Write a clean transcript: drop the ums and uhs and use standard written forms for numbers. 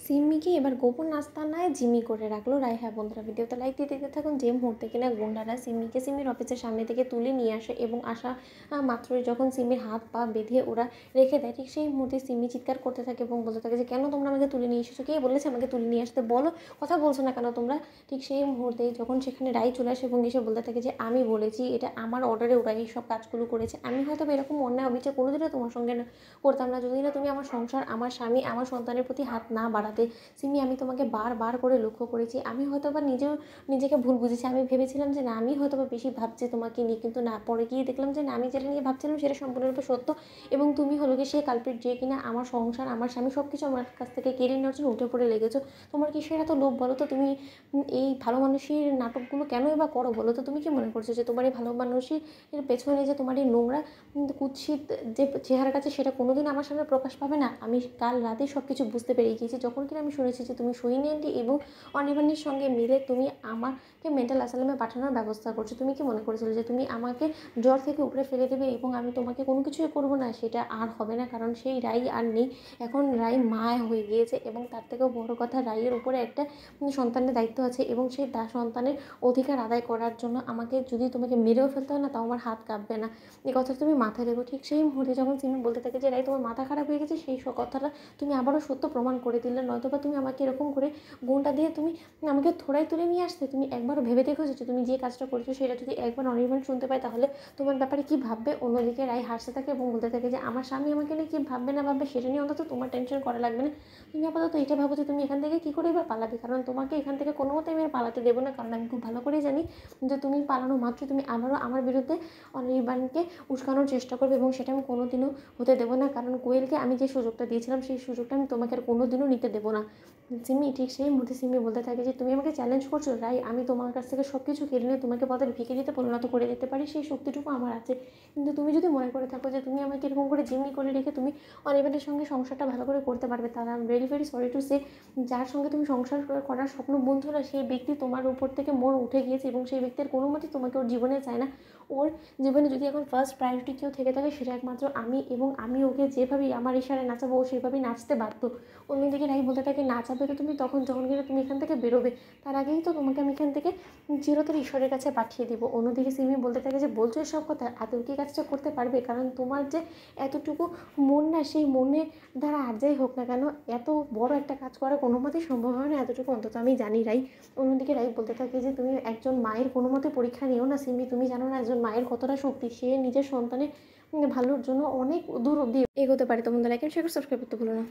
সিম্মিকে এবার গোপন আস্তানায় জিম্মি করে রাখলো রায়। হ্যাঁ বন্ধুরা, ভিডিওতে লাইক দিয়ে দেখতে থাকুন। যে মুহূর্তে কিনা গুন্ডারা সিম্মিকে সিম্মির অফিসের সামনে থেকে তুলে নিয়ে আসে এবং আসা মাত্রই যখন সিম্মির হাত পা বেঁধে ওরা রেখে দেয়, ঠিক সেই মুহূর্তে সিম্মি চিৎকার করতে থাকে এবং বলতে থাকে যে কেন তোমরা আমাকে তুলে নিয়ে এসেছো, কে বলেছে আমাকে তুলে নিয়ে আসতে, বলো, কথা বলছো না কেন তোমরা। ঠিক সেই মুহূর্তে যখন সেখানে রায় চলে আসে এবং এসে বলতে থাকে যে আমি বলেছি, এটা আমার অর্ডারে ওরা এই সব কাজগুলো করেছে। আমি হয়তো এরকম অন্যায় অবিচার কোনোদিনও তোমার সঙ্গে করতাম না যদি না তুমি আমার সংসার, আমার স্বামী, আমার সন্তানের প্রতি হাত না বাড়াতে। সিমি, আমি তোমাকে বারবার করে লক্ষ্য করেছি। আমি হয়তো বা নিজেকে ভুল বুঝেছি। আমি ভেবেছিলাম যে না, আমি হয়তো বা বেশি ভাবছি তোমাকে নিয়ে, কিন্তু না, পরে গিয়ে দেখলাম যে না, আমি যেটা নিয়ে ভাবছিলাম সেটা সম্পূর্ণরূপে সত্য। এবং তুমি হলো কি সেই কালপ্রিট যে কিনা আমার সংসার, আমার স্বামী সব কিছু আমার কাছ থেকে কেড়ে নেওয়ার জন্য উঠে পড়ে লেগেছো। তোমার কিসের এত লোভ বলো তো? তুমি এই ভালো মানুষের নাটকগুলো কেনই বা করো বলো তো? তুমি কি মনে করছো যে তোমার এই ভালো মানুষের পেছনে যে তোমার এই নোংরা কুৎসিত যে চেহারাটা আছে সেটা কোনোদিন আমার সামনে প্রকাশ পাবে না? আমি কাল রাতেই সব কিছু বুঝতে পেরে গিয়েছি, যখন কিনা আমি শুনেছি যে তুমি সোহিনী আন্টি এবং অনির্বাণের সঙ্গে মিলে তুমি আমাকে মেন্টাল অ্যাসাইলামে পাঠানোর ব্যবস্থা করছো। তুমি কি মনে করেছিলে যে তুমি আমাকে জ্বর থেকে উপরে ফেলে দেবে এবং আমি তোমাকে কোনো কিছুই করবো না? সেটা আর হবে না, কারণ সেই রাই আর নেই। এখন রাই মা হয়ে গিয়েছে এবং তার থেকেও বড় কথা, রাইয়ের উপরে একটা সন্তানের দায়িত্ব আছে এবং সেই সন্তানের অধিকার আদায় করার জন্য আমাকে যদি তোমাকে মেরেও ফেলতে হয় না, তাও আমার হাত কাঁপবে না। এই কথাটা তুমি মাথায় রেখো। ঠিক সেই মুহূর্তে যখন সিমি বলতে থাকে যে রাই তোমার মাথা খারাপ হয়ে গেছে, সেই কথাটা তুমি আবারও সত্য প্রমাণ করে দিলে। নয়তো বা তুমি আমাকে এরকম করে গুণটা দিয়ে তুমি আমাকে থোড়াই তুলে নিয়ে আসতে। তুমি একবারও ভেবে দেখেছো যে তুমি যে কাজটা করছো সেটা যদি একবার অনির্বাণ শুনতে পায় তাহলে তোমার ব্যাপারে কী ভাববে? অন্যদিকে রাই হাসতে থাকে এবং বলতে থাকে যে আমার স্বামী আমাকে নিয়ে কী ভাববে না ভাববে সেটা নিয়ে অন্তত তোমার টেনশন করা লাগবে না। তুমি আপাতত এটা ভাবো যে তুমি এখান থেকে কী করে এবার পালাবে, কারণ তোমাকে এখান থেকে কোনো মতে আমি আর পালাতে দেবো না, কারণ আমি খুব ভালো করেই জানি যে তুমি পালানো মাত্র তুমি আবারও আমার বিরুদ্ধে অনির্বাণকে উস্কানোর চেষ্টা করবে এবং সেটা আমি কোনোদিনও হতে দেবো না, কারণ কোয়েলকে আমি যে সুযোগটা দিয়েছিলাম সেই সুযোগটা আমি তোমাকে আর কোনোদিনও নিতে দেবো না। সিমি, ঠিক সেই মুহূর্তে সিমি বলতে থাকে যে তুমি আমাকে চ্যালেঞ্জ করছো রাই, আমি তোমার কাছ থেকে সব কিছু কেড়ে নিয়ে তোমাকে পথের ভিখারিতে পরিণত করে দিতে পারি, সেই শক্তিটুকু আমার আছে। কিন্তু তুমি যদি মনে করে থাকো যে তুমি আমাকে এরকম করে জিম্মি করে রেখে তুমি অনির্বাণের সঙ্গে সংসারটা ভালো করে করতে পারবে, তাহলে I am very very sorry to say, যার সঙ্গে তুমি সংসার করার স্বপ্ন বন্ধু না, সেই ব্যক্তি তোমার উপর থেকে মন উঠে গিয়েছে এবং সেই ব্যক্তির কোনো মতেই তোমাকে ওর জীবনে চায় না। ওর জীবনে যদি এখন ফার্স্ট প্রায়োরিটি কেউ থেকে থাকে সেটা একমাত্র আমি, এবং আমি ওকে যেভাবেই আমার ইশারায় নাচাবো ও সেভাবেই নাচতে বাধ্য। অন্যদিকে রাই বলতে থাকে নাচাবে তো তুমি তখন যখন কিনা তুমি এখান থেকে বেরোবে, তার আগেই তো তোমাকে আমি এখান থেকে চিরতরে ঈশ্বরের কাছে পাঠিয়ে দিব। অন্যদিকে সিমি বলতে থাকে যে বলছো এসব কথা, আদৌ কি কাজটা করতে পারবে? কারণ তোমার যে এতটুকু মন না, সেই মনের দ্বারা আর যাই হোক না কেন এত বড় একটা কাজ করা কোনো মতেই সম্ভব হয় না, এতটুকু অন্তত আমি জানি রাই। অন্যদিকে রাই বলতে থাকে যে তুমি একজন মায়ের কোনো মতে পরীক্ষা নিও না সিমি, তুমি জানো না একজন মায়ের কতটা শক্তি, সে নিজের সন্তানের ভালোর জন্য অনেক দূর অবধি এগোতে পারে। তোমাদের লাইক এন্ড শেয়ার সাবস্ক্রাইব করতে ভুলো না।